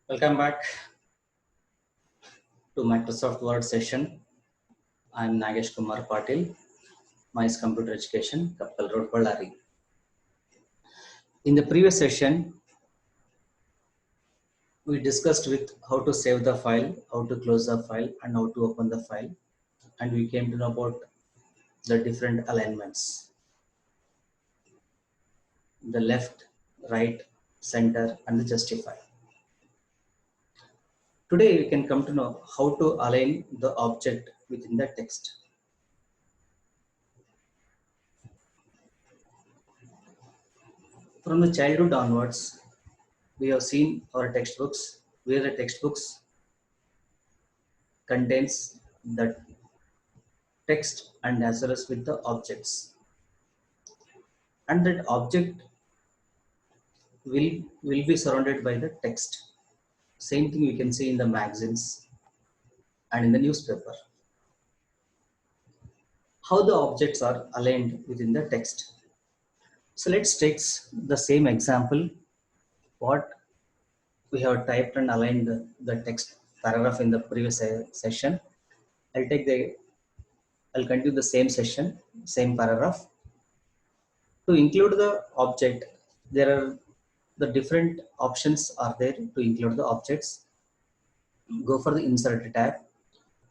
Welcome back to Microsoft Word session. I'm Nagesh Kumar Patil, Mice Computer Education, Kappal Road, Ballari. In the previous session, we discussed with how to save the file, how to close the file, and how to open the file. And we came to know about the different alignments: the left, right, center, and the justify. Today, we can come to know how to align the object within the text. From the childhood onwards, we have seen our textbooks where the textbooks contains the text and as well as with the objects, and that object will be surrounded by the text. Same thing we can see in the magazines and in the newspaper, how the objects are aligned within the text. So let's take the same example what we have typed and aligned the text paragraph in the previous session. i'll take the I'll continue the same session, same paragraph. To include the object, there are the different options are there to include the objects. Go for the insert tab.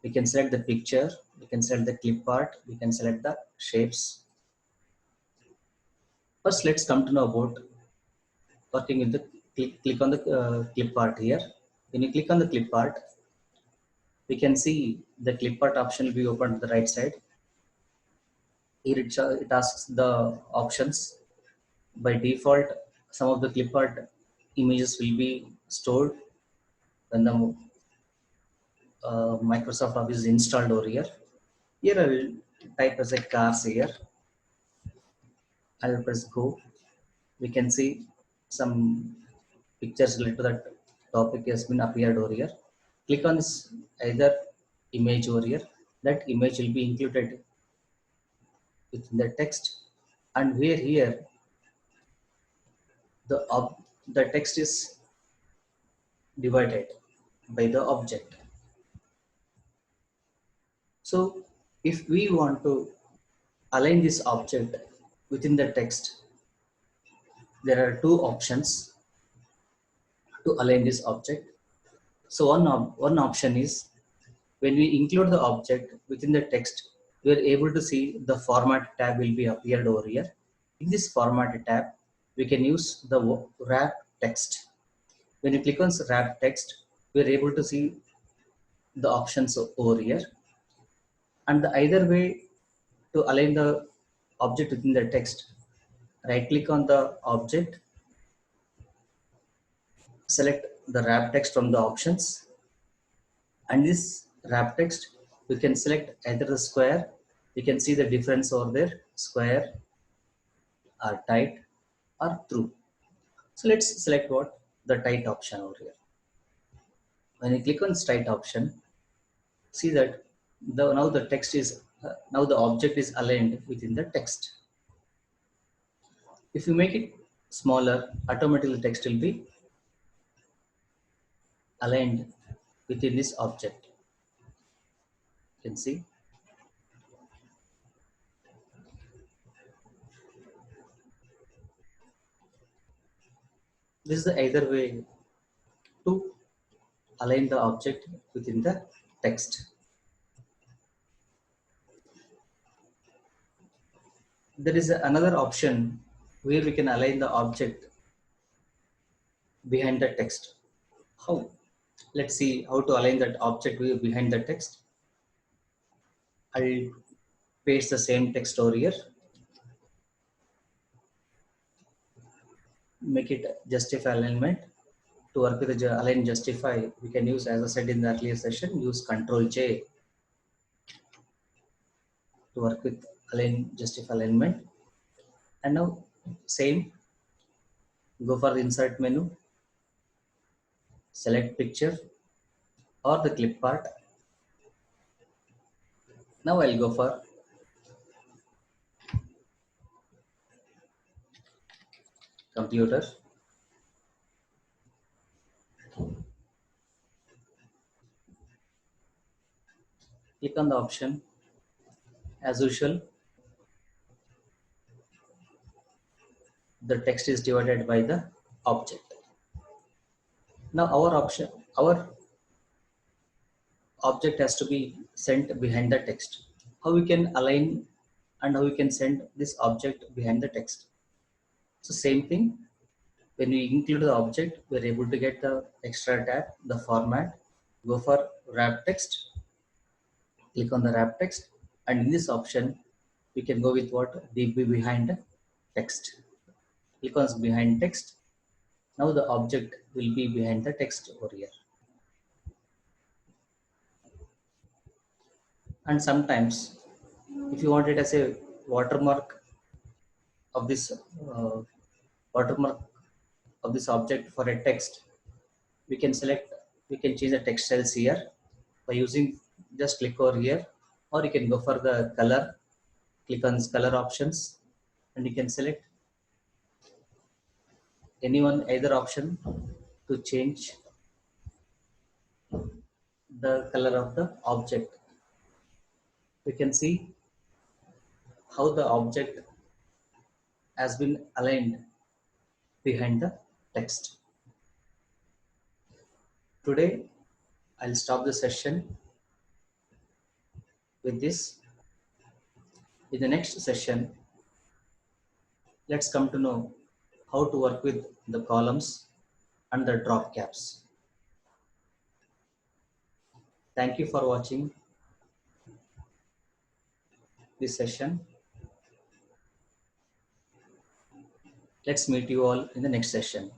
We can select the picture, we can select the clip art, we can select the shapes. First, let's come to know about working with the click on the clip art here. When you click on the clip art, we can see the clip art option will be open to the right side. Here it asks the options. By default, some of the clip art images will be stored when the Microsoft Office is installed over here. Here I will type as a cars here. I will press go. We can see some pictures related to that topic has been appeared over here. Click on this either image over here. That image will be included within the text, and where here the text is divided by the object. So if we want to align this object within the text, there are two options to align this object. So one option is when we include the object within the text, we are able to see the format tab will be appeared over here. In this format tab, we can use the wrap text. When you click on wrap text, we are able to see the options over here. And the either way to align the object within the text, right click on the object, select the wrap text from the options, and this wrap text we can select either the square. We can see the difference over there, square or tight or through. So let's select what the tight option over here. When you click on this tight option, see that now the text is now the object is aligned within the text. If you make it smaller, automatically text will be aligned within this object. You can see this is the either way to align the object within the text. There is another option where we can align the object behind the text. How? Let's see how to align that object behind the text. I'll paste the same text over here. Make it justify alignment. To work with the align justify, we can use, as I said in the earlier session, use Control J to work with align justify alignment. And now same, go for the insert menu, select picture or the clip art. Now I'll go for computer. Click on the option. As usual, the text is divided by the object. Now our object has to be sent behind the text. How we can align and how we can send this object behind the text? So same thing, when we include the object, we're able to get the extra tab, the format, go for wrap text, click on the wrap text, and in this option, we can go with what? DB behind text. Click on behind text. Now the object will be behind the text over here. And sometimes, if you want it as a watermark of this uh, watermark of this object for a text, we can change the text styles here by using, just click over here, or you can go for the color, click on this color options, and you can select either option to change the color of the object. We can see how the object has been aligned behind the text. Today, I'll stop the session with this. In the next session, let's come to know how to work with the columns and the drop caps. Thank you for watching this session. Let's meet you all in the next session.